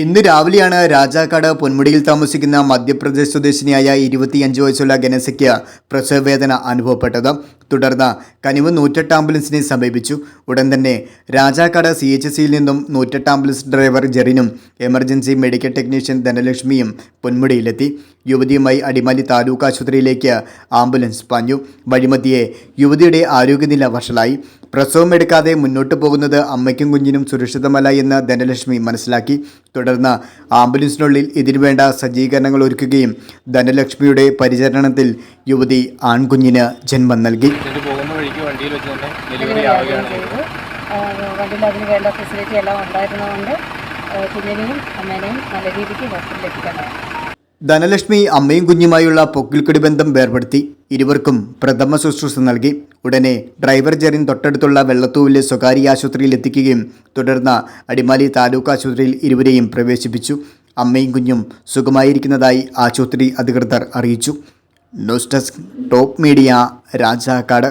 ഇന്ന് രാവിലെയാണ് രാജാക്കാട് പൊന്മുടിയിൽ താമസിക്കുന്ന മധ്യപ്രദേശ് സ്വദേശിനിയായ 25 വയസ്സുള്ള ഗനസയ്ക്ക് പ്രസവവേദന അനുഭവപ്പെട്ടത്. തുടർന്ന് കനിവ് 108 ആംബുലൻസിനെ സമീപിച്ചു. ഉടൻ തന്നെ രാജാക്കാട് CHCയിൽ നിന്നും 108 ആംബുലൻസ് ഡ്രൈവർ ജെറിനും എമർജൻസി മെഡിക്കൽ ടെക്നീഷ്യൻ ധനലക്ഷ്മിയും പൊന്മുടിയിലെത്തി. യുവതിയുമായി അടിമാലി താലൂക്ക് ആശുപത്രിയിലേക്ക് ആംബുലൻസ് പാഞ്ഞു. വഴിമധ്യേ യുവതിയുടെ ആരോഗ്യനില വഷളായി. പ്രസവമെടുക്കാതെ മുന്നോട്ട് പോകുന്നത് അമ്മയ്ക്കും കുഞ്ഞിനും സുരക്ഷിതമല്ല എന്ന് ധനലക്ഷ്മി മനസ്സിലാക്കി. തുടർന്ന് ആംബുലൻസിനുള്ളിൽ ഇതിനുവേണ്ട സജ്ജീകരണങ്ങൾ ഒരുക്കുകയും ധനലക്ഷ്മിയുടെ പരിചരണത്തിൽ യുവതി ആൺകുഞ്ഞിന് ജന്മം നൽകി. വണ്ടിയിൽ അതിന് വേണ്ട ഫെസിലിറ്റി എല്ലാം ഉണ്ടായിരുന്നതുകൊണ്ട് കുഞ്ഞിനെയും അമ്മേനെയും നല്ല രീതിക്ക് ഹോസ്പിറ്റലിൽ എത്തിക്കണം. ധനലക്ഷ്മി അമ്മയും കുഞ്ഞുമായുള്ള പൊക്കിൾക്കൊടി ബന്ധം വേർപെടുത്തി ഇരുവർക്കും പ്രഥമ ശുശ്രൂഷ നൽകി. ഉടനെ ഡ്രൈവർ ജെറിൻ തൊട്ടടുത്തുള്ള വെള്ളത്തൂവിലെ സ്വകാര്യ ആശുപത്രിയിൽ എത്തിക്കുകയും തുടർന്ന് അടിമാലി താലൂക്ക് ആശുപത്രിയിൽ ഇരുവരെയും പ്രവേശിപ്പിച്ചു. അമ്മയും കുഞ്ഞും സുഖമായിരിക്കുന്നതായി ആശുപത്രി അധികൃതർ അറിയിച്ചു. News desk top media, Rajakkad.